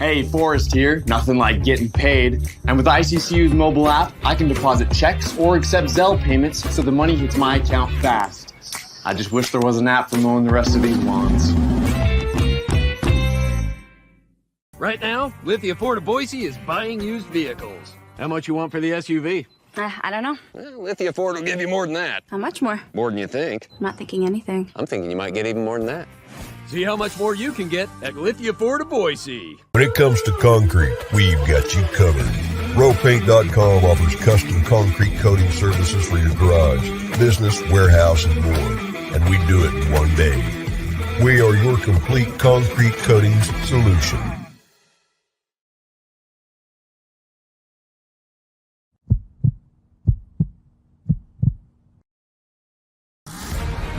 Hey, Forrest here. Nothing like getting paid. And with ICCU's mobile app, I can deposit checks or accept Zelle payments so the money hits my account fast. I just wish there was an app for mowing the rest of these lawns. Right now, Lithia Ford of Boise is buying used vehicles. How much you want for the SUV? I don't know. Well, Lithia Ford will give you more than that. How much more? More than you think. I'm not thinking anything. I'm thinking you might get even more than that. See how much more you can get at Lithia Ford of Boise. When it comes to concrete, we've got you covered. Rowpaint.com offers custom concrete coating services for your garage, business, warehouse, and more. And we do it in one day. We are your complete concrete coatings solution.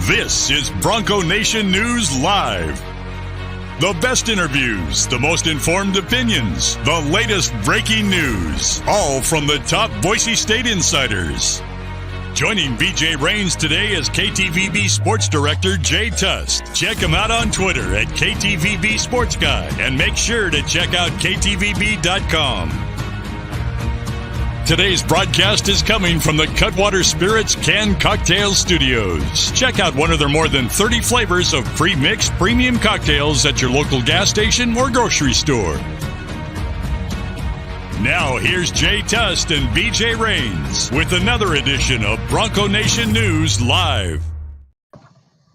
This is Bronco Nation News Live. The best interviews, the most informed opinions, the latest breaking news, all from the top Boise State insiders. Joining BJ Rains today is KTVB Sports Director Jay Tust. Check him out on Twitter at KTVB Sports Guy and make sure to check out KTVB.com. Today's broadcast is coming from the Cutwater Spirits Canned Cocktail Studios. Check out one of their more than 30 flavors of pre-mixed premium cocktails at your local gas station or grocery store. Now here's Jay Tust and BJ Rains with another edition of Bronco Nation News Live.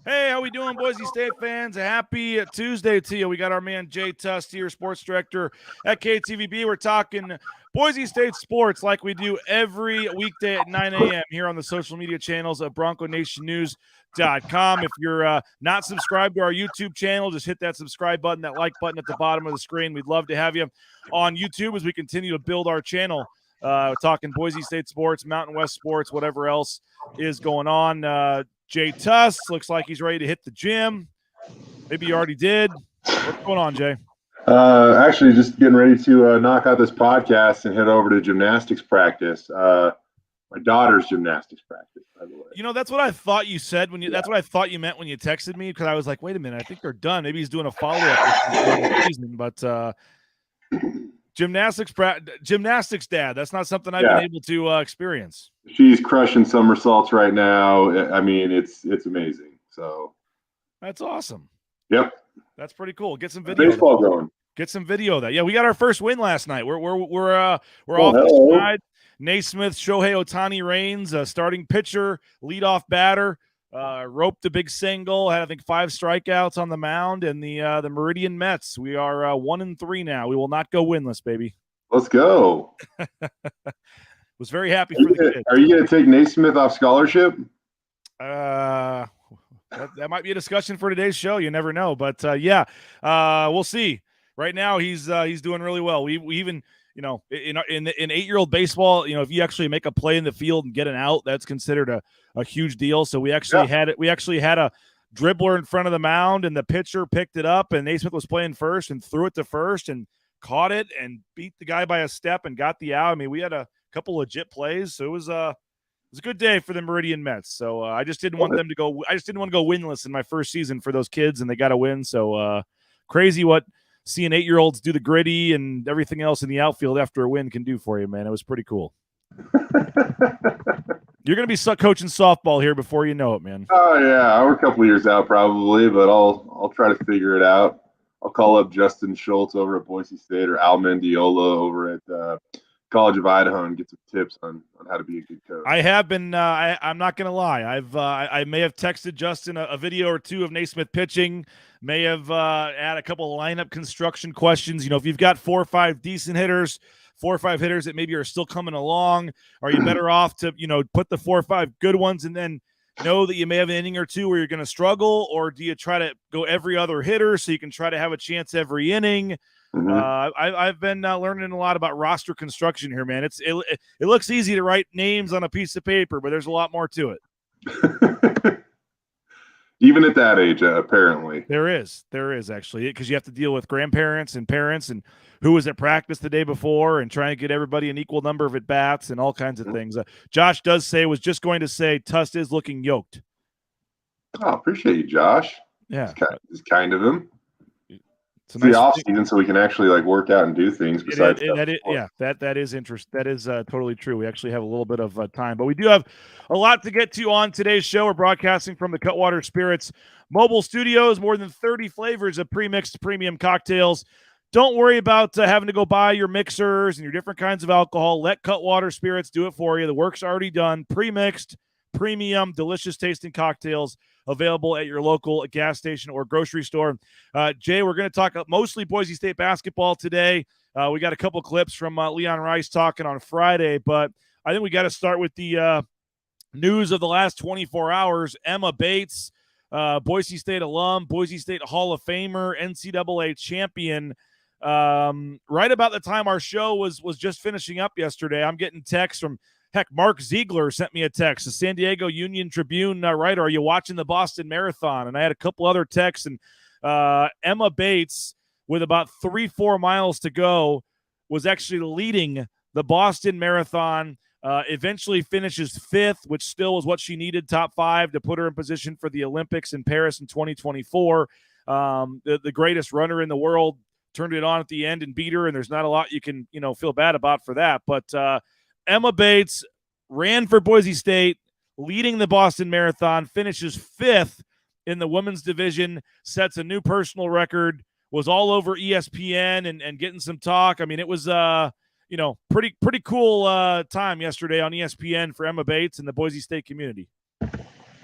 Hey, how we doing, Boise State fans? A happy Tuesday to you. We got our man Jay Tust here, sports director at KTVB. We're talking Boise State sports like we do every weekday at 9 a.m. here on the social media channels of BroncoNationNews.com. If you're not subscribed to our YouTube channel, just hit that subscribe button, that like button at the bottom of the screen. We'd love to have you on YouTube as we continue to build our channel, talking Boise State sports, Mountain West sports, whatever else is going on. Jay Tust looks like he's ready to hit the gym. Maybe you already did. What's going on, Jay? Actually, just getting ready to knock out this podcast and head over to gymnastics practice. My daughter's gymnastics practice, by the way. You know, that's what I thought you said when you. Yeah. That's what I thought you meant when you texted me, because I was like, wait a minute, I think they're done. Maybe he's doing a follow-up season, but gymnastics dad. That's not something I've been able to experience. She's crushing somersaults right now. I mean, it's amazing. So that's awesome. Yep. That's pretty cool. Get some video. Baseball going. Get some video of that. Yeah, we got our first win last night. We're off the side. Naismith, Shohei Ohtani reigns, starting pitcher, leadoff batter, roped a big single, had I think 5 strikeouts on the mound, and the Meridian Mets. We are 1-3 now. We will not go winless, baby. Let's go. Was very happy for the kids. Are you going to take Naismith off scholarship? That might be a discussion for today's show. You never know, but we'll see. Right now, he's doing really well. We even, you know, in 8-year-old baseball, you know, if you actually make a play in the field and get an out, that's considered a huge deal. So we actually had it. We actually had a dribbler in front of the mound, and the pitcher picked it up, and Naismith was playing first and threw it to first and caught it and beat the guy by a step and got the out. I mean, we had a couple legit plays, so it was a good day for the Meridian Mets. So I just didn't want them to go. I just didn't want to go winless in my first season for those kids, and they got to win. So crazy what seeing 8-year-olds do the gritty and everything else in the outfield after a win can do for you, man. It was pretty cool. You're going to be coaching softball here before you know it, man. Oh yeah, we're a couple years out probably, but I'll try to figure it out. I'll call up Justin Schultz over at Boise State or Al Mendiola over at College of Idaho and get some tips on how to be a good coach. I have been. I'm not going to lie. I may have texted Justin a video or two of Naismith pitching. May have had a couple of lineup construction questions. You know, if you've got 4 or 5 decent hitters, 4 or 5 hitters that maybe are still coming along, are you better off to, you know, put the 4 or 5 good ones and then know that you may have an inning or two where you're going to struggle, or do you try to go every other hitter so you can try to have a chance every inning? Mm-hmm. I've been learning a lot about roster construction here, man. It looks easy to write names on a piece of paper, but there's a lot more to it. Even at that age, apparently. There is actually, because you have to deal with grandparents and parents and who was at practice the day before and trying to get everybody an equal number of at-bats and all kinds of things. Josh was just going to say Tust is looking yoked. Oh, appreciate you, Josh. Yeah. It's kind of him. It's a the nice off season, so we can actually like work out and do things besides. That is interesting. That is totally true. We actually have a little bit of time, but we do have a lot to get to on today's show. We're broadcasting from the Cutwater Spirits mobile studios. More than 30 flavors of pre-mixed premium cocktails. Don't worry about having to go buy your mixers and your different kinds of alcohol. Let Cutwater Spirits do it for you. The work's already done. Pre-mixed, premium, delicious tasting cocktails available at your local gas station or grocery store. Jay, we're going to talk mostly Boise State basketball today. We got a couple clips from Leon Rice talking on Friday, but I think we got to start with the news of the last 24 hours. Emma Bates, Boise State alum, Boise State Hall of Famer, NCAA champion. Right about the time our show was just finishing up yesterday, I'm getting texts from Mark Ziegler sent me a text, the San Diego Union Tribune writer. Are you watching the Boston Marathon? And I had a couple other texts, and Emma Bates, with about 3-4 miles to go, was actually leading the Boston Marathon. Eventually finishes 5th, which still is what she needed, top 5, to put her in position for the Olympics in Paris in 2024. The greatest runner in the world turned it on at the end and beat her, and there's not a lot you can feel bad about for that. But Emma Bates ran for Boise State, leading the Boston Marathon, finishes 5th in the women's division, sets a new personal record, was all over ESPN and getting some talk. I mean, it was pretty cool time yesterday on ESPN for Emma Bates and the Boise State community.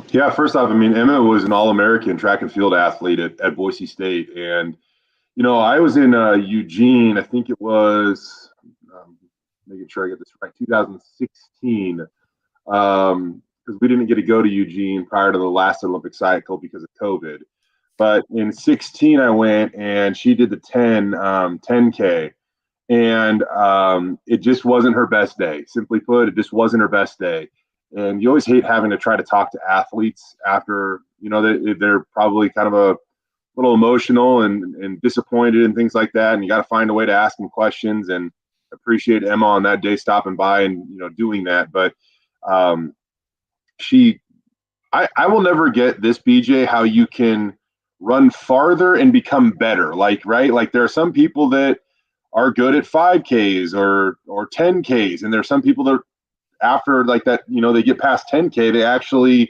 Yeah, first off, I mean, Emma was an All-American track and field athlete at Boise State. And, I was in Eugene, I think it was making sure I get this right, 2016, because we didn't get to go to Eugene prior to the last Olympic cycle because of COVID. But in 16, I went, and she did the 10K, and it just wasn't her best day. Simply put, it just wasn't her best day. And you always hate having to try to talk to athletes after, they're probably kind of a little emotional and disappointed and things like that. And you got to find a way to ask them questions, and appreciate Emma on that day stopping by and doing that. But I will never get this, BJ, how you can run farther and become better. Like there are some people that are good at 5Ks or 10Ks, and there are some people that after like that, they get past 10K, they actually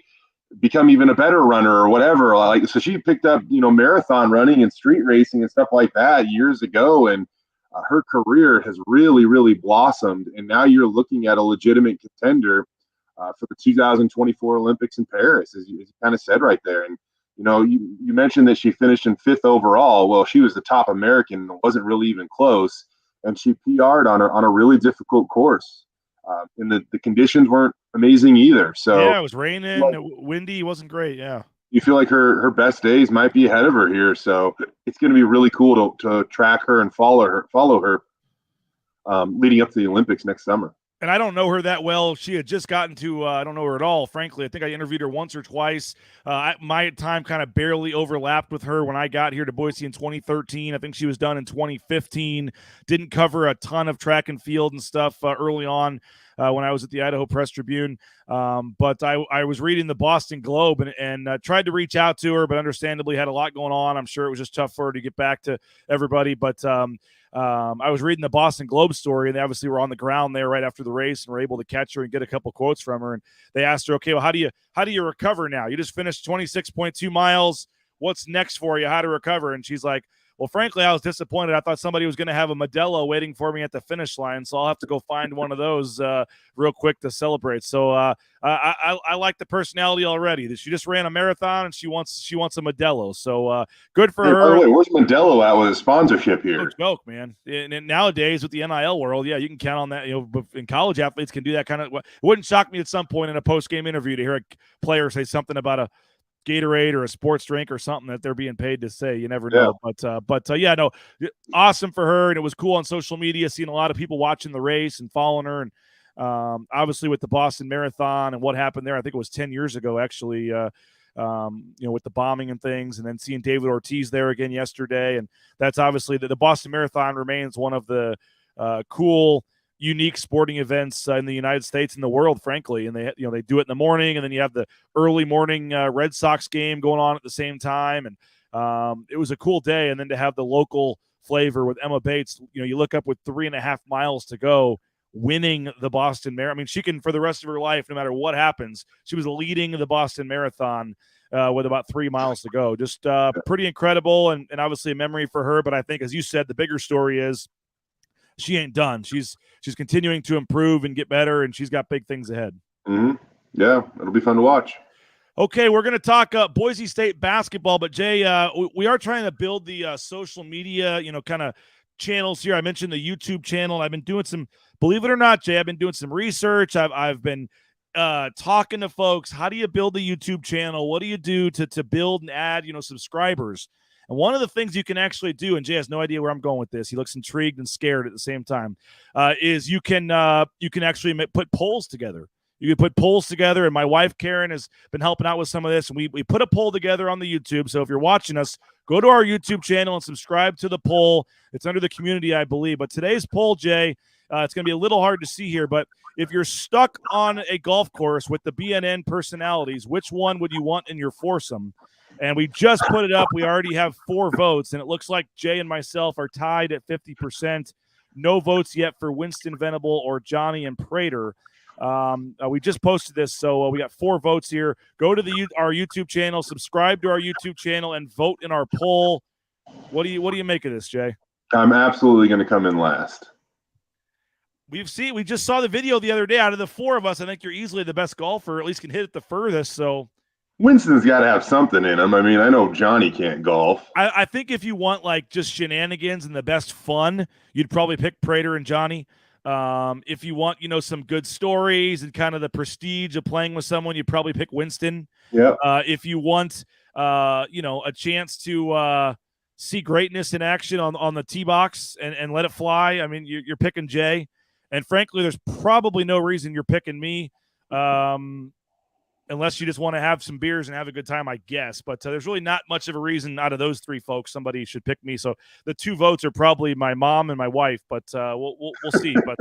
become even a better runner or whatever. So she picked up marathon running and street racing and stuff like that years ago, and her career has really, really blossomed, and now you're looking at a legitimate contender for the 2024 Olympics in Paris, as you kind of said right there. And you mentioned that she finished in 5th overall. Well, she was the top American, wasn't really even close, and she PR'd on a really difficult course, and the conditions weren't amazing either. So yeah, it was raining, windy, it wasn't great. Yeah. You feel like her best days might be ahead of her here, so it's going to be really cool to track her and follow her leading up to the Olympics next summer. And I don't know her that well. She had just gotten to, I don't know her at all, frankly. I think I interviewed her once or twice. My time kind of barely overlapped with her when I got here to Boise in 2013. I think she was done in 2015. Didn't cover a ton of track and field and stuff early on when I was at the Idaho Press Tribune. But I was reading the Boston Globe and tried to reach out to her, but understandably had a lot going on. I'm sure it was just tough for her to get back to everybody. But I was reading the Boston Globe story, and they obviously were on the ground there right after the race and were able to catch her and get a couple quotes from her. And they asked her, okay, well, how do you recover now? You just finished 26.2 miles. What's next for you? How to recover? And she's like, well, frankly, I was disappointed. I thought somebody was going to have a Modelo waiting for me at the finish line, so I'll have to go find one of those real quick to celebrate. So I like the personality already. She just ran a marathon, and she wants a Modelo. So good for her. By the way, where's Modelo at with a sponsorship here? No joke, man. And nowadays with the NIL world, yeah, you can count on that. And college athletes can do that kind of. It wouldn't shock me at some point in a post-game interview to hear a player say something about a Gatorade or a sports drink or something that they're being paid to say. You never know. But yeah, no, awesome for her. And it was cool on social media, seeing a lot of people watching the race and following her. And obviously with the Boston Marathon and what happened there, I think it was 10 years ago, actually, with the bombing and things, and then seeing David Ortiz there again yesterday. And that's obviously the Boston Marathon remains one of the cool, unique sporting events in the United States and the world, frankly. And they do it in the morning, and then you have the early morning Red Sox game going on at the same time. And it was a cool day. And then to have the local flavor with Emma Bates, you look up with 3.5 miles to go, winning the Boston Marathon. I mean, she can, for the rest of her life, no matter what happens, she was leading the Boston Marathon with about 3 miles to go. Just pretty incredible, and obviously a memory for her. But I think, as you said, the bigger story is she ain't done. She's continuing to improve and get better, and she's got big things ahead. Mm-hmm. Yeah, it'll be fun to watch. Okay, we're going to talk Boise State basketball, but Jay, we are trying to build the social media, kind of channels here. I mentioned the YouTube channel. I've been doing some, believe it or not, Jay, I've been doing some research. I've been talking to folks. How do you build a YouTube channel? What do you do to build and add, subscribers? And one of the things you can actually do, and Jay has no idea where I'm going with this, he looks intrigued and scared at the same time, is you can actually put polls together. You can put polls together, and my wife, Karen, has been helping out with some of this, and we put a poll together on the YouTube. So if you're watching us, go to our YouTube channel and subscribe to the poll. It's under the community, I believe. But today's poll, Jay, it's going to be a little hard to see here, but if you're stuck on a golf course with the BNN personalities, which one would you want in your foursome? And we just put it up. We already have 4 votes, and it looks like Jay and myself are tied at 50%. No votes yet for Winston Venable or Johnny and Prater. We just posted this, so we got 4 votes here. Go to our YouTube channel, subscribe to our YouTube channel, and vote in our poll. What do you make of this, Jay? I'm absolutely going to come in last. We just saw the video the other day. Out of the 4 of us, I think you're easily the best golfer, or at least can hit it the furthest. So Winston's got to have something in him. I mean, I know Johnny can't golf. I think if you want like just shenanigans and the best fun, you'd probably pick Prater and Johnny. If you want, some good stories and kind of the prestige of playing with someone, you'd probably pick Winston. Yeah. If you want, a chance to see greatness in action on the tee box and let it fly, I mean, you're picking Jay. And frankly, there's probably no reason you're picking me, unless you just want to have some beers and have a good time, I guess. But there's really not much of a reason out of those 3 folks somebody should pick me. So the 2 votes are probably my mom and my wife, but we'll see. But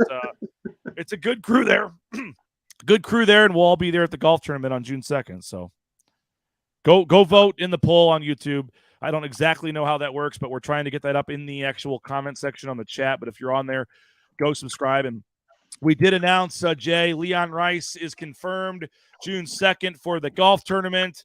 it's a good crew there. Good crew there, and we'll all be there at the golf tournament on June 2nd. So go vote in the poll on YouTube. I don't exactly know how that works, but we're trying to get that up in the actual comment section on the chat. But if you're on there, go subscribe. And we did announce, Jay, Leon Rice is confirmed June 2nd for the golf tournament.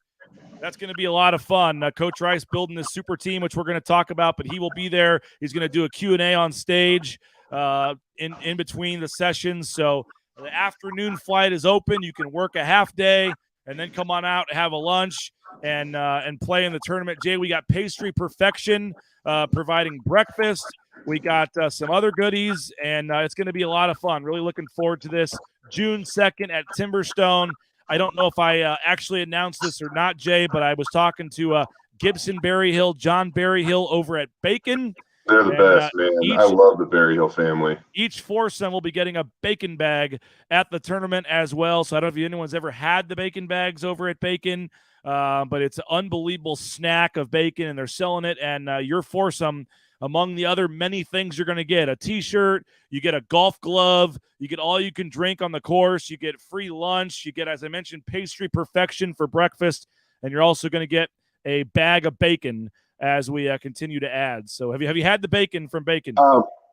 That's going to be a lot of fun. Coach Rice building this super team, which we're going to talk about, but he will be there. He's going to do a Q&A on stage in between the sessions. So the afternoon flight is open. You can work a half day and then come on out, have a lunch, and play in the tournament. Jay, we got Pastry Perfection providing breakfast. We got some other goodies, and it's going to be a lot of fun. Really looking forward to this. June 2nd at Timberstone. I don't know if I actually announced this or not, Jay, but I was talking to Gibson Berryhill, John Berryhill over at Bacon. They're the best, man. I love the Berryhill family. Each foursome will be getting a bacon bag at the tournament as well. So I don't know if anyone's ever had the bacon bags over at Bacon, but it's an unbelievable snack of bacon, and they're selling it. And your foursome, among the other many things you're going to get, a T-shirt, you get a golf glove, you get all you can drink on the course, you get free lunch, you get, as I mentioned, Pastry Perfection for breakfast, and you're also going to get a bag of bacon as we continue to add. So have you had the bacon from Bacon?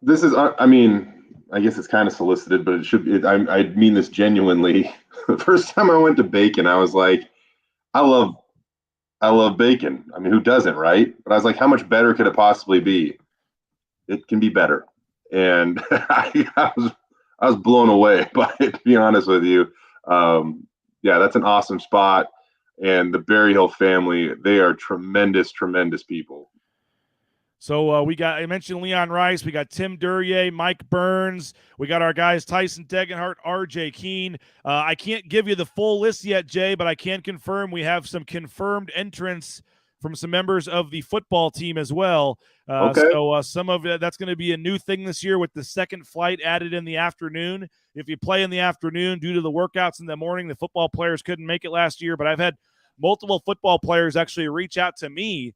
This is, I mean, I guess it's kind of solicited, but it should be, I mean this genuinely. The first time I went to Bacon, I was like, I love bacon. I mean, who doesn't, right? But I was like, how much better could it possibly be? It can be better. And I was blown away by it, to be honest with you. Yeah, that's an awesome spot. And the Berryhill family, they are tremendous, tremendous people. So I mentioned Leon Rice. We got Tim Duryea, Mike Burns. We got our guys Tyson Degenhart, RJ Keene. I can't give you the full list yet, Jay, but I can confirm we have some confirmed entrants from some members of the football team as well. Okay. So some of that's going to be a new thing this year with the second flight added in the afternoon. If you play in the afternoon due to the workouts in the morning, the football players couldn't make it last year, but I've had multiple football players actually reach out to me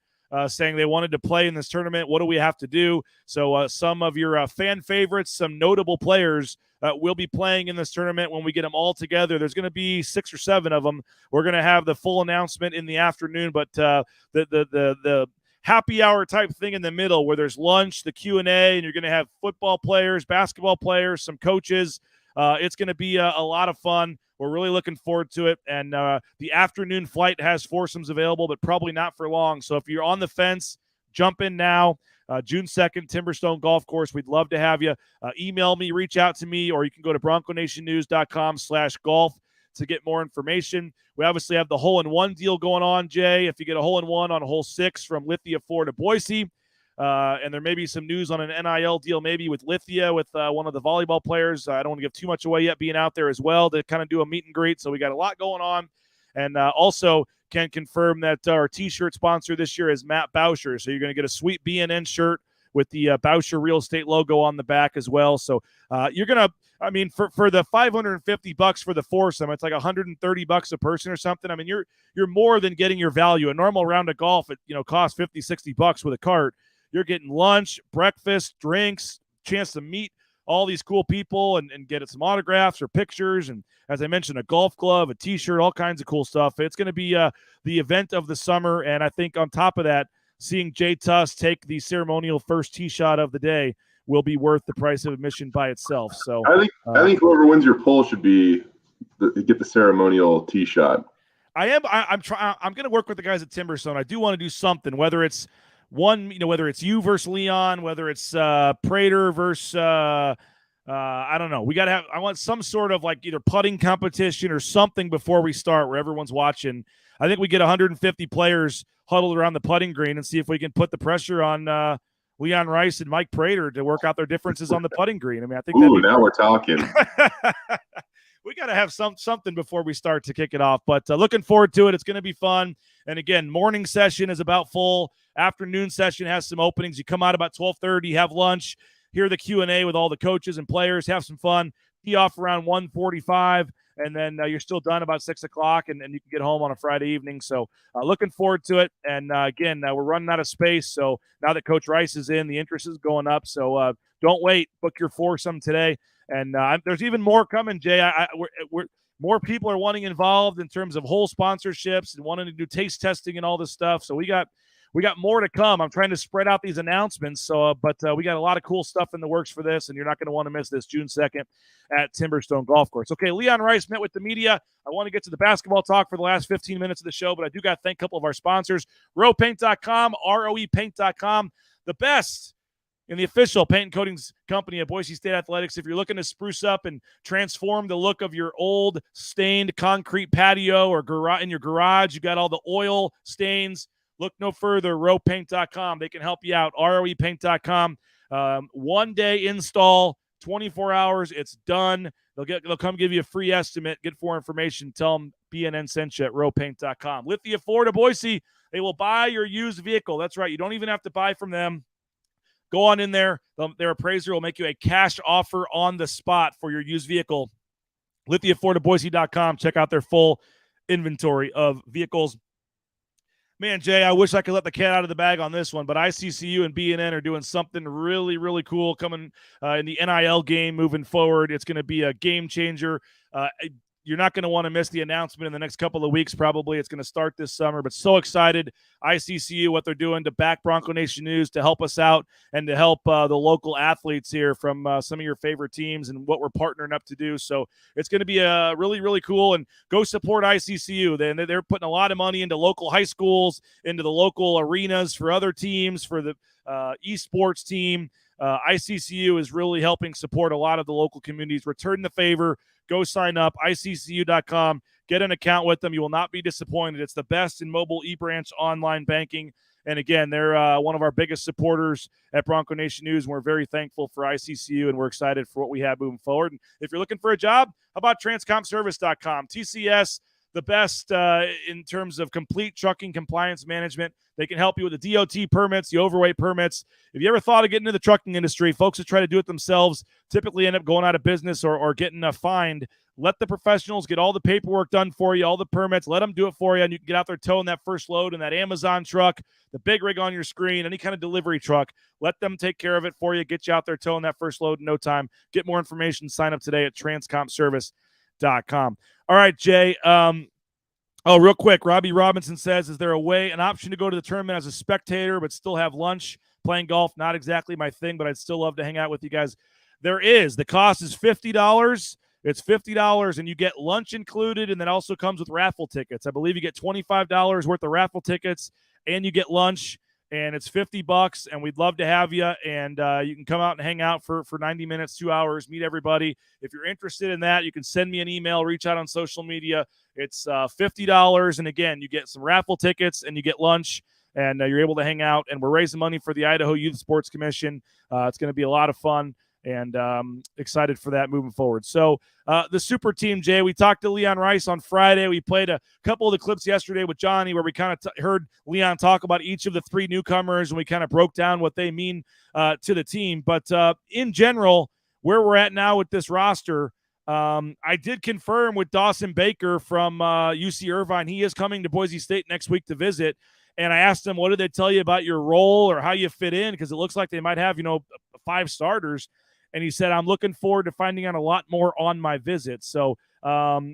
saying they wanted to play in this tournament. What do we have to do? So some of your fan favorites, some notable players will be playing in this tournament when we get them all together. There's going to be 6 or 7 of them. We're going to have the full announcement in the afternoon, but the happy hour type thing in the middle where there's lunch, the Q&A, and you're going to have football players, basketball players, some coaches. It's going to be a lot of fun. We're really looking forward to it. And the afternoon flight has foursomes available, but probably not for long. So if you're on the fence, jump in now. June 2nd, Timberstone Golf Course. We'd love to have you. Email me, reach out to me, or you can go to bronconationnews.com/golf to get more information. We obviously have the hole-in-one deal going on, Jay. If you get a hole-in-one on hole 6 from Lithia, Florida, Boise, and there may be some news on an NIL deal maybe with Lithia, with one of the volleyball players. I don't want to give too much away yet, being out there as well to kind of do a meet and greet. So we got a lot going on. And also can confirm that our T-shirt sponsor this year is Matt Boucher. So you're going to get a sweet BNN shirt with the Boucher Real Estate logo on the back as well. So you're going to, I mean, for the $550 for the foursome, it's like $130 a person or something. I mean, you're more than getting your value. A normal round of golf, it costs $50-$60 with a cart. You're getting lunch, breakfast, drinks, chance to meet all these cool people and get some autographs or pictures. And as I mentioned, a golf glove, a T-shirt, all kinds of cool stuff. It's going to be the event of the summer. And I think on top of that, seeing Jay Tust take the ceremonial first tee shot of the day will be worth the price of admission by itself. So I think whoever wins your poll should get the ceremonial tee shot. I'm going to work with the guys at Timberstone. I do want to do something, whether it's whether it's you versus Leon, whether it's Prater versus I don't know. I want some sort of like either putting competition or something before we start where everyone's watching. I think we get 150 players huddled around the putting green and see if we can put the pressure on Leon Rice and Mike Prater to work out their differences on the putting green. I mean, I think now we're talking. We got to have something before we start to kick it off. But looking forward to it. It's going to be fun. And again, morning session is about full. Afternoon session has some openings. You come out about 12:30, have lunch, hear the Q&A with all the coaches and players, have some fun, tee off around 1:45, and then you're still done about 6 o'clock, and you can get home on a Friday evening. So looking forward to it. And again, we're running out of space. So now that Coach Rice is in, the interest is going up. So don't wait. Book your foursome today. And there's even more coming, Jay. We're more people are wanting involved in terms of whole sponsorships and wanting to do taste testing and all this stuff. So we got more to come. I'm trying to spread out these announcements. So, but we got a lot of cool stuff in the works for this, and you're not going to want to miss this June 2nd at Timberstone Golf Course. Okay, Leon Rice met with the media. I want to get to the basketball talk for the last 15 minutes of the show, but I do got to thank a couple of our sponsors, roepaint.com, roepaint.com, the best in the official paint and coatings company of Boise State Athletics. If you're looking to spruce up and transform the look of your old stained concrete patio or in your garage, you got all the oil stains, look no further, roepaint.com. They can help you out, roepaint.com. 1 day install, 24 hours, it's done. They'll come give you a free estimate, get more information, tell them BNN sent you at roepaint.com. Lithia, Florida, Boise, they will buy your used vehicle. That's right, you don't even have to buy from them. Go on in there. Their appraiser will make you a cash offer on the spot for your used vehicle. LithiaFloridaBoise.com. Check out their full inventory of vehicles. Man, Jay, I wish I could let the cat out of the bag on this one, but ICCU and BNN are doing something really, really cool coming in the NIL game moving forward. It's going to be a game changer. You're not going to want to miss the announcement in the next couple of weeks, probably. It's going to start this summer, but so excited. ICCU, what they're doing to back Bronco Nation News, to help us out and to help the local athletes here from some of your favorite teams and what we're partnering up to do. So it's going to be really, really cool. And go support ICCU. They're putting a lot of money into local high schools, into the local arenas for other teams, for the esports team. ICCU is really helping support a lot of the local communities. Return the favor. Go sign up, ICCU.com. Get an account with them. You will not be disappointed. It's the best in mobile eBranch online banking. And again, they're one of our biggest supporters at Bronco Nation News. And we're very thankful for ICCU, and we're excited for what we have moving forward. And if you're looking for a job, how about transcompservice.com? TCS, the best in terms of complete trucking compliance management. They can help you with the DOT permits, the overweight permits. If you ever thought of getting into the trucking industry, folks that try to do it themselves typically end up going out of business or getting fined. Let the professionals get all the paperwork done for you, all the permits. Let them do it for you, and you can get out there towing that first load in that Amazon truck, the big rig on your screen, any kind of delivery truck. Let them take care of it for you. Get you out there towing that first load in no time. Get more information. Sign up today at transcompservice.com. All right, Jay. Oh, real quick, Robbie Robinson says, is there an option to go to the tournament as a spectator but still have lunch? Playing golf, not exactly my thing, but I'd still love to hang out with you guys. There is. The cost is $50. It's $50, and you get lunch included, and then also comes with raffle tickets. I believe you get $25 worth of raffle tickets, and you get lunch, and it's $50, and we'd love to have you, and you can come out and hang out for 90 minutes, 2 hours, meet everybody. If you're interested in that, you can send me an email, reach out on social media. It's $50, and again, you get some raffle tickets, and you get lunch, and you're able to hang out, and we're raising money for the Idaho Youth Sports Commission. It's going to be a lot of fun, and excited for that moving forward. So the super team, Jay, we talked to Leon Rice on Friday. We played a couple of the clips yesterday with Johnny where we kind of heard Leon talk about each of the three newcomers, and we kind of broke down what they mean to the team. But in general, where we're at now with this roster, I did confirm with Dawson Baker from UC Irvine. He is coming to Boise State next week to visit. And I asked him, what did they tell you about your role or how you fit in? Because it looks like they might have, 5 starters. And he said, I'm looking forward to finding out a lot more on my visit. So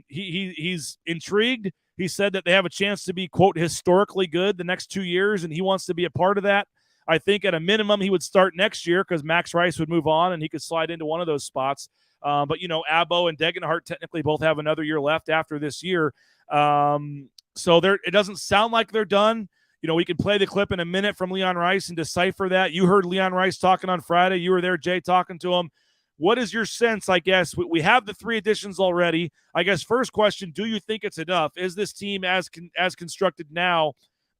he's intrigued. He said that they have a chance to be, quote, historically good the next 2 years, and he wants to be a part of that. I think at a minimum he would start next year because Max Rice would move on and he could slide into one of those spots. But, Abo and Degenhart technically both have another year left after this year. So it doesn't sound like they're done. We can play the clip in a minute from Leon Rice and decipher that. You heard Leon Rice talking on Friday. You were there, Jay, talking to him. What is your sense, I guess? We have the 3 additions already. I guess first question, do you think it's enough? Is this team as constructed now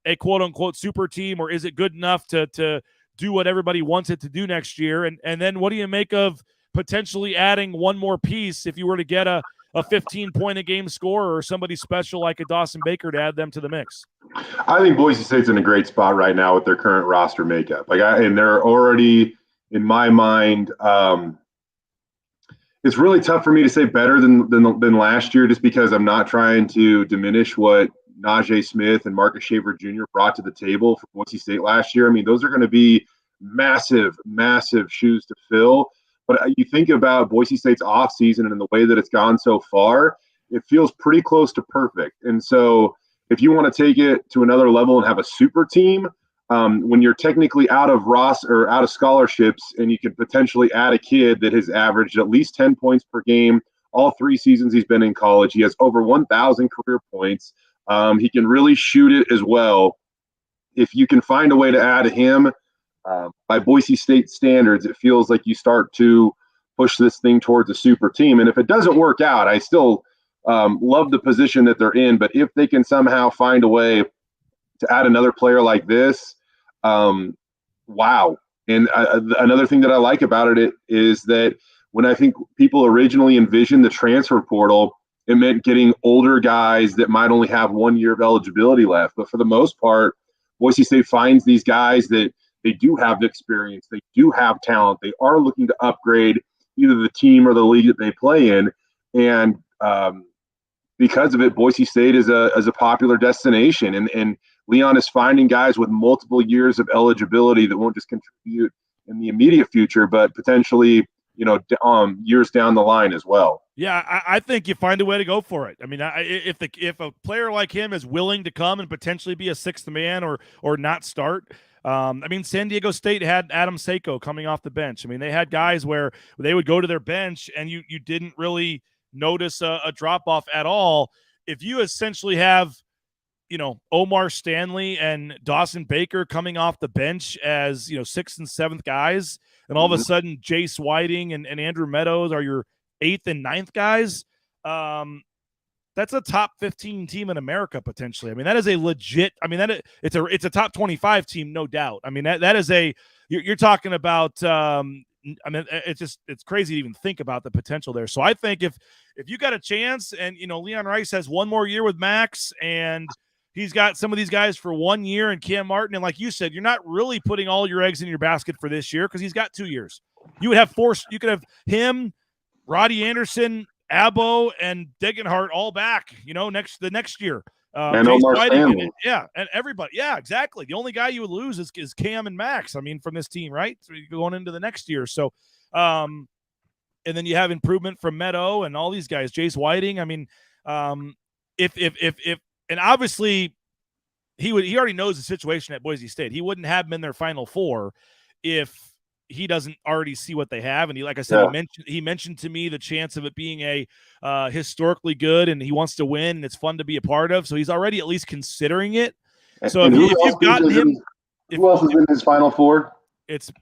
a quote-unquote super team, or is it good enough to do what everybody wants it to do next year? And then what do you make of potentially adding one more piece if you were to get a 15-point-a-game scorer or somebody special like a Dawson Baker to add them to the mix? I think Boise State's in a great spot right now with their current roster makeup. And they're already, in my mind, it's really tough for me to say better than last year, just because I'm not trying to diminish what Najee Smith and Marcus Shaver Jr. brought to the table for Boise State last year. I mean, those are going to be massive, massive shoes to fill. But you think about Boise State's offseason and the way that it's gone so far, it feels pretty close to perfect. And so if you want to take it to another level and have a super team, when you're technically out of roster or out of scholarships, and you could potentially add a kid that has averaged at least 10 points per game all 3 seasons he's been in college. He has over 1,000 career points. He can really shoot it as well. If you can find a way to add him, by Boise State standards, it feels like you start to push this thing towards a super team. And if it doesn't work out, I still love the position that they're in. But if they can somehow find a way to add another player like this, wow. And another thing that I like about it is that when I think people originally envisioned the transfer portal, it meant getting older guys that might only have 1 year of eligibility left. But for the most part, Boise State finds these guys that they do have the experience, they do have talent, they are looking to upgrade either the team or the league that they play in. And because of it, Boise State is a popular destination. And Leon is finding guys with multiple years of eligibility that won't just contribute in the immediate future, but potentially, years down the line as well. Yeah, I think you find a way to go for it. I mean, if a player like him is willing to come and potentially be a 6th man or not start. San Diego State had Adam Seiko coming off the bench. I mean, they had guys where they would go to their bench and you didn't really notice a drop-off at all. If you essentially have, Omar Stanley and Dawson Baker coming off the bench as, 6th and 7th guys, and all of a sudden Jace Whiting and Andrew Meadows are your 8th and 9th guys, that's a top 15 team in America potentially. I mean, that is a legit. I mean, it's a top 25 team, no doubt. I mean, that is you're talking about. It's crazy to even think about the potential there. So I think if you got a chance, and Leon Rice has 1 more year with Max, and he's got some of these guys for 1 year, and Cam Martin, and like you said, you're not really putting all your eggs in your basket for this year because he's got 2 years. You would have 4. You could have him, Roddy Anderson, Abo, and Degenhart all back, the next year. And Omar Stanley. And everybody. Yeah, exactly. The only guy you would lose is Cam and Max, from this team, right? So you're going into the next year. So, and then you have improvement from Meadow and all these guys, Jace Whiting. I mean, if and obviously he already knows the situation at Boise State. He wouldn't have them in their Final Four if he doesn't already see what they have. And he, like I said, he mentioned to me the chance of it being a historically good, and he wants to win, and it's fun to be a part of. So he's already at least considering it. So if you've gotten him, who else is in his Final Four? It's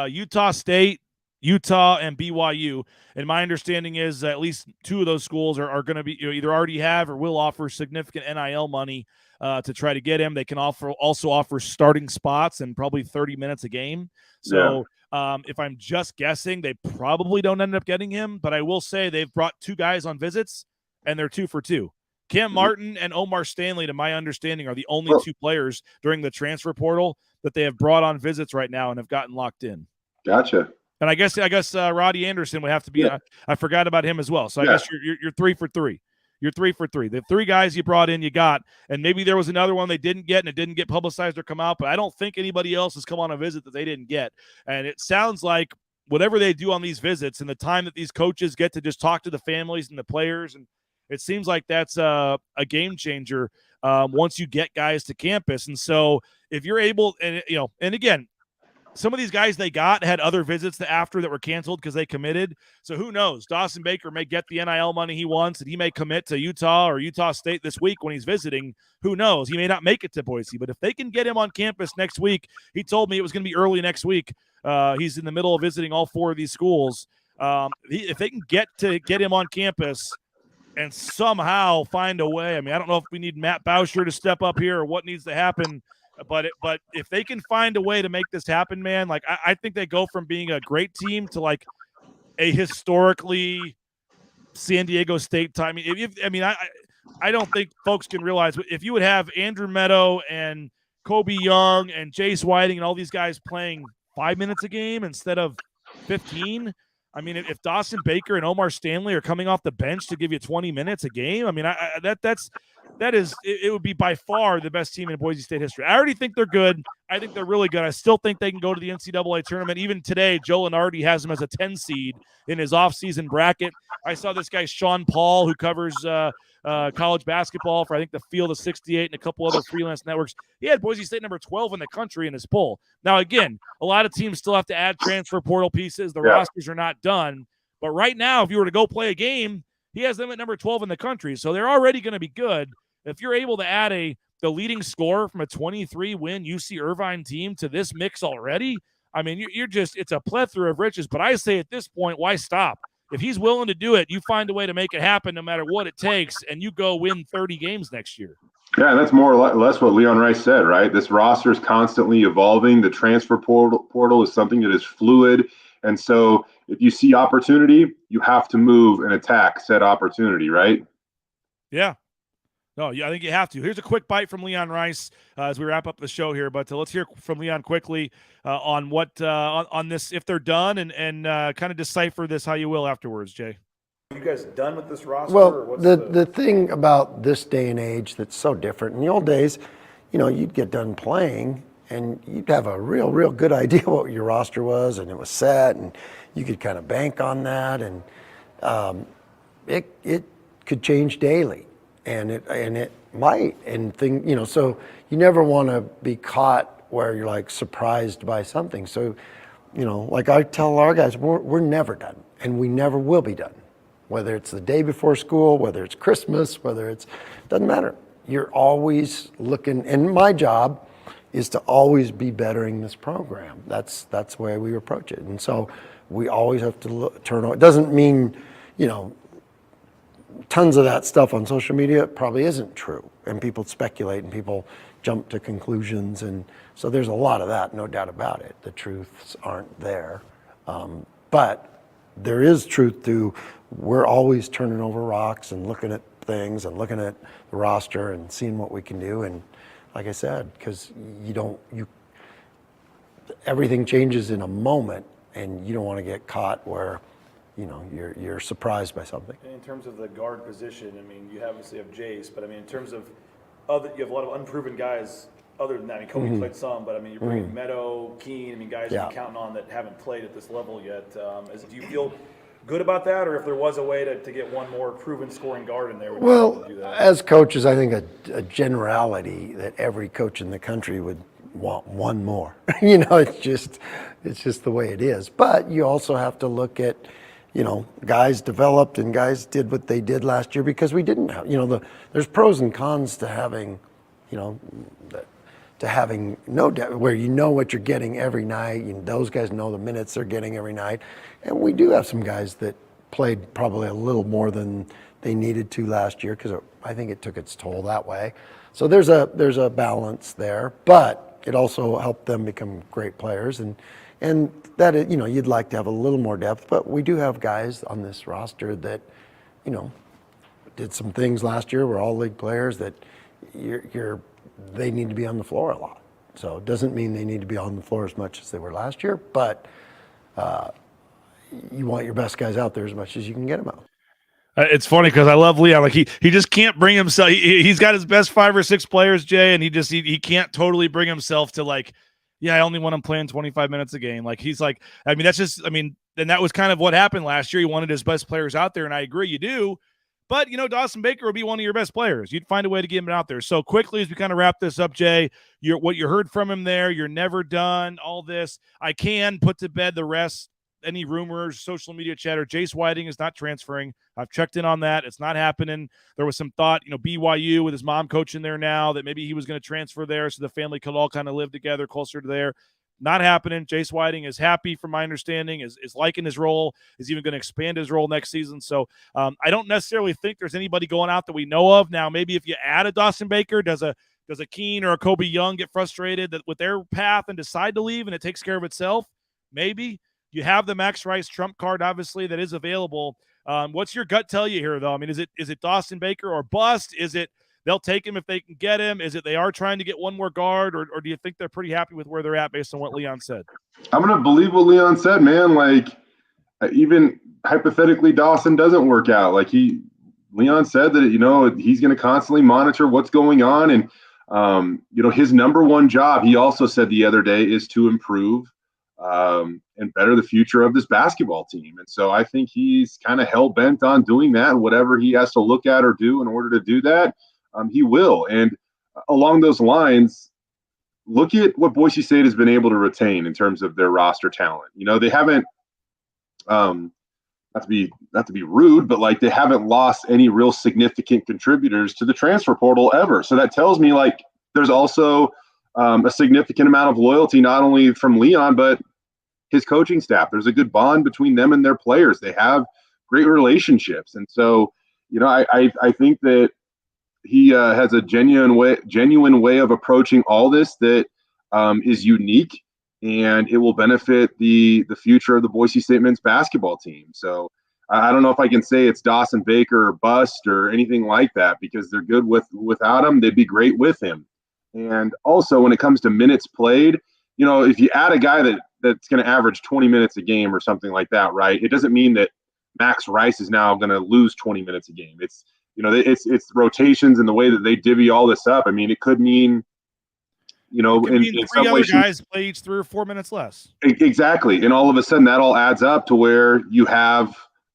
Utah State, Utah, and BYU. And my understanding is at least two of those schools are going to be either already have or will offer significant NIL money to try to get him. They can also offer starting spots and probably 30 minutes a game. So if I'm just guessing, they probably don't end up getting him. But I will say they've brought two guys on visits, and they're 2 for 2. Cam Martin and Omar Stanley, to my understanding, are the only two players during the transfer portal that they have brought on visits right now and have gotten locked in. Gotcha. And I guess Roddy Anderson would have to be. I forgot about him as well. So I guess you're 3 for 3. You're 3 for 3. The 3 guys you brought in, you got, and maybe there was another one they didn't get, and it didn't get publicized or come out. But I don't think anybody else has come on a visit that they didn't get. And it sounds like whatever they do on these visits and the time that these coaches get to just talk to the families and the players, and it seems like that's a game changer once you get guys to campus. And so if you're able, and again, some of these guys they got had other visits after that were canceled because they committed. So who knows? Dawson Baker may get the NIL money he wants, and he may commit to Utah or Utah State this week when he's visiting. Who knows? He may not make it to Boise. But if they can get him on campus next week, he told me it was going to be early next week. He's in the middle of visiting all 4 of these schools. If they can get him on campus and somehow find a way, I mean, I don't know if we need Matt Bauscher to step up here or what needs to happen. But if they can find a way to make this happen, man, like I think they go from being a great team to like a historically San Diego State time. I don't think folks can realize if you would have Andrew Meadow and Kobe Young and Jace Whiting and all these guys playing 5 minutes a game instead of 15. I mean, if Dawson Baker and Omar Stanley are coming off the bench to give you 20 minutes a game, I mean, it would be by far the best team in Boise State history. I already think they're good. I think they're really good. I still think they can go to the NCAA tournament. Even today, Joe Lenardi has them as a 10 seed in his offseason bracket. I saw this guy, Sean Paul, who covers college basketball for, I think, the Field of 68 and a couple other freelance networks. He had Boise State number 12 in the country in his poll. Now, again, a lot of teams still have to add transfer portal pieces. The rosters are not done. But right now, if you were to go play a game, he has them at number 12 in the country. So they're already going to be good. If you're able to add the leading scorer from a 23-win UC Irvine team to this mix already, I mean, it's a plethora of riches. But I say at this point, why stop? If he's willing to do it, you find a way to make it happen no matter what it takes, and you go win 30 games next year. Yeah, and that's more or less what Leon Rice said, right? This roster is constantly evolving. The transfer portal is something that is fluid. And so if you see opportunity, you have to move and attack said opportunity, right? Yeah. No, I think you have to. Here's a quick bite from Leon Rice as we wrap up the show here. But let's hear from Leon quickly on what on this, if they're done, and kind of decipher this how you will afterwards, Jay. Are you guys done with this roster? Well, or what's the thing about this day and age that's so different. In the old days, you'd get done playing and you'd have a real good idea what your roster was, and it was set, and you could kind of bank on that, and it could change daily. And it might, so you never want to be caught where you're like surprised by something. So, like I tell our guys, we're never done, and we never will be done. Whether it's the day before school, whether it's Christmas, doesn't matter. You're always looking, and my job is to always be bettering this program. That's the way we approach it. And so we always have to turn on. It doesn't mean, tons of that stuff on social media probably isn't true, and people speculate and people jump to conclusions, and so there's a lot of that, no doubt about it. The truths aren't there, but there is truth to we're always turning over rocks and looking at things and looking at the roster and seeing what we can do. And like I said, because everything changes in a moment, and you don't want to get caught where you're surprised by something. In terms of the guard position, I mean, you obviously have Jace, but I mean, in terms of you have a lot of unproven guys other than that. I mean, Kobe played some, but I mean, you're bringing Meadow, Keene, guys you're counting on that haven't played at this level yet. Do you feel good about that, or if there was a way to get one more proven scoring guard in there? Would you Well, like to do that? as coaches, I think a generality that every coach in the country would want one more. It's just the way it is. But you also have to look at, guys developed and guys did what they did last year because we didn't have, there's pros and cons to having, no depth, where you know what you're getting every night. Those guys know the minutes they're getting every night. And we do have some guys that played probably a little more than they needed to last year because I think it took its toll that way. So there's a balance there, but it also helped them become great players. And that, you'd like to have a little more depth, but we do have guys on this roster that, did some things last year, were all league players that they need to be on the floor a lot. So it doesn't mean they need to be on the floor as much as they were last year, but you want your best guys out there as much as you can get them out. It's funny because I love Leon. Like he just can't bring himself. He's got his best 5 or 6 players, Jay, and he can't totally bring himself to like, yeah, I only want him playing 25 minutes a game. Like he's like, and that was kind of what happened last year. He wanted his best players out there, and I agree, you do. But, Dawson Baker would be one of your best players. You'd find a way to get him out there. So quickly, as we kind of wrap this up, Jay, what you heard from him there, you're never done, all this. I can put to bed the rest, any rumors, social media chatter. Jace Whiting is not transferring. I've checked in on that. It's not happening. There was some thought, BYU with his mom coaching there now, that maybe he was going to transfer there so the family could all kind of live together closer to there. Not happening. Jace Whiting is happy, from my understanding, is liking his role, is even going to expand his role next season. So I don't necessarily think there's anybody going out that we know of. Now, maybe if you add a Dawson Baker, does a Keene or a Kobe Young get frustrated with their path and decide to leave and it takes care of itself? Maybe. You have the Max Rice trump card, obviously, that is available. What's your gut tell you here, though? I mean, is it Dawson Baker or bust? Is it they'll take him if they can get him? Is it they are trying to get one more guard, or do you think they're pretty happy with where they're at based on what Leon said? I'm going to believe what Leon said, man. Like, even hypothetically, Dawson doesn't work out. Like Leon said that, he's going to constantly monitor what's going on. And, his number one job, he also said the other day, is to improve and better the future of this basketball team. And so I think he's kind of hell-bent on doing that, and whatever he has to look at or do in order to do that, he will. And along those lines, look at what Boise State has been able to retain in terms of their roster talent. They haven't, not to be rude, but like they haven't lost any real significant contributors to the transfer portal ever. So that tells me like there's also a significant amount of loyalty, not only from Leon, but his coaching staff. There's a good bond between them and their players. They have great relationships. And so, I think that he has a genuine way of approaching all this that is unique, and it will benefit the future of the Boise State men's basketball team. So I don't know if I can say it's Dawson Baker or bust or anything like that, because they're good without him. They'd be great with him. And also when it comes to minutes played, if you add a guy that's going to average 20 minutes a game or something like that, right? It doesn't mean that Max Rice is now going to lose 20 minutes a game. It's it's rotations and the way that they divvy all this up. I mean, it could mean, in some other ways, guys play each 3 or 4 minutes less. Exactly. And all of a sudden that all adds up to where you have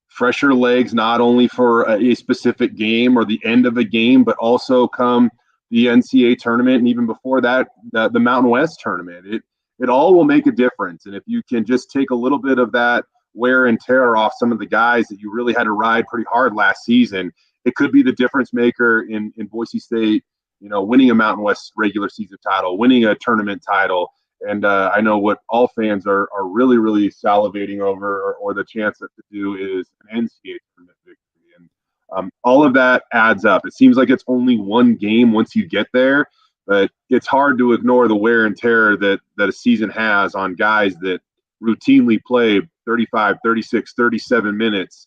fresher legs, not only for a specific game or the end of a game, but also come the NCAA tournament, and even before that, the Mountain West tournament. It all will make a difference. And if you can just take a little bit of that wear and tear off some of the guys that you really had to ride pretty hard last season, it could be the difference maker in Boise State, winning a Mountain West regular season title, winning a tournament title. And I know what all fans are really, really salivating over, or the chance to do, is an NCAA tournament victory. And all of that adds up. It seems like it's only one game once you get there, but it's hard to ignore the wear and tear that a season has on guys that routinely play 35, 36, 37 minutes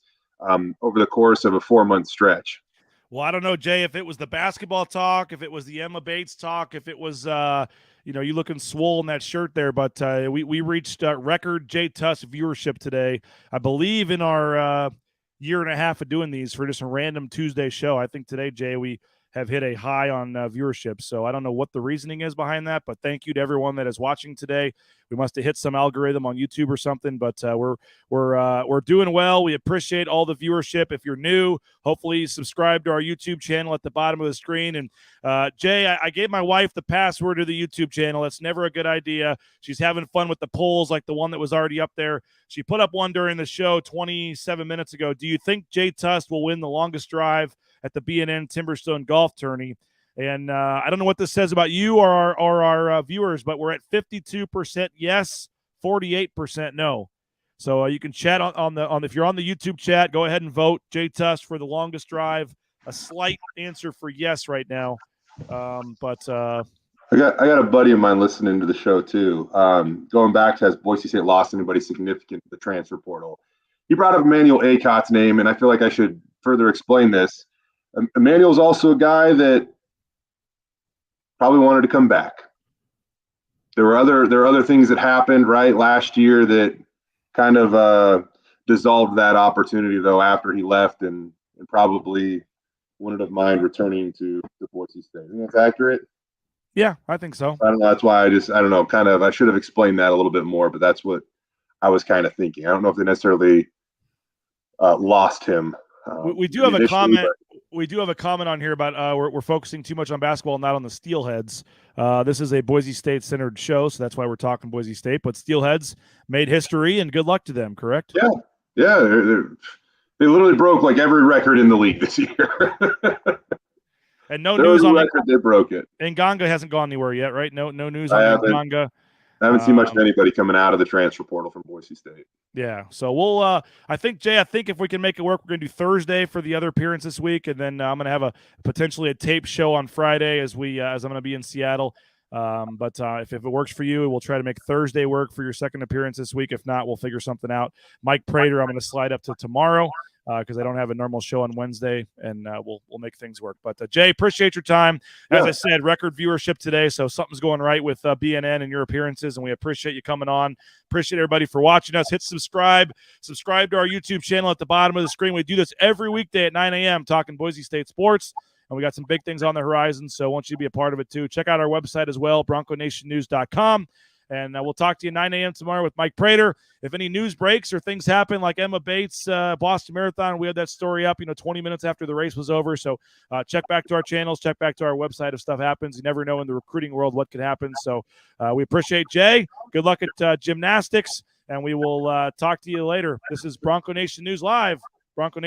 over the course of a 4-month stretch. Well, I don't know, Jay, if it was the basketball talk, if it was the Emma Bates talk, if it was, you looking swole in that shirt there, but we reached record Jay Tust viewership today. I believe in our year and a half of doing these for just a random Tuesday show. I think today, Jay, we have hit a high on viewership. So I don't know what the reasoning is behind that, but thank you to everyone that is watching today. We must have hit some algorithm on YouTube or something, but we're doing well. We appreciate all the viewership. If you're new, hopefully subscribe to our YouTube channel at the bottom of the screen. And Jay, I gave my wife the password to the YouTube channel. That's never a good idea. She's having fun with the polls like the one that was already up there. She put up one during the show 27 minutes ago. Do you think Jay Tust will win the longest drive at the BNN Timberstone Golf Tourney? And I don't know what this says about you or our viewers, but we're at 52% yes, 48% no. So you can chat on if you're on the YouTube chat, go ahead and vote Jay Tust for the longest drive. A slight answer for yes right now, but I got a buddy of mine listening to the show too. Going back to, has Boise State lost anybody significant to the transfer portal? He brought up Emmanuel Acott's name, and I feel like I should further explain this. Emmanuel's also a guy that probably wanted to come back. There were other things that happened right last year that kind of dissolved that opportunity though after he left, and probably wouldn't have mind returning to Boise State. I think that's accurate. Yeah, I think so. I don't know. That's why I don't know. Kind of, I should have explained that a little bit more, but that's what I was kind of thinking. I don't know if they necessarily lost him. We do have a comment. We do have a comment on here about we're focusing too much on basketball, not on the Steelheads. This is a Boise State-centered show, so that's why we're talking Boise State. But Steelheads made history, and good luck to them, correct? Yeah. They literally broke like every record in the league this year. And no news on record, they broke it. And Nganga hasn't gone anywhere yet, right? No news on Nganga. I haven't seen much of anybody coming out of the transfer portal from Boise State. Yeah, so we'll. I think Jay. I think if we can make it work, we're going to do Thursday for the other appearance this week, and then I'm going to have potentially a tape show on Friday as I'm going to be in Seattle. But if it works for you, we'll try to make Thursday work for your second appearance this week. If not, we'll figure something out. Mike Prater, I'm going to slide up to tomorrow because I don't have a normal show on Wednesday, and we'll make things work. But Jay, appreciate your time. As I said, record viewership today, so something's going right with BNN and your appearances, and we appreciate you coming on. Appreciate everybody for watching us. Hit subscribe to our YouTube channel at the bottom of the screen. We do this every weekday at 9 a.m. talking Boise State sports. And we got some big things on the horizon, so I want you to be a part of it too. Check out our website as well, BroncoNationNews.com. And we'll talk to you 9 a.m. tomorrow with Mike Prater. If any news breaks or things happen like Emma Bates, Boston Marathon, we had that story up, 20 minutes after the race was over. So check back to our channels, check back to our website if stuff happens. You never know in the recruiting world what could happen. So we appreciate Jay. Good luck at gymnastics, and we will talk to you later. This is Bronco Nation News Live. Bronco Nation.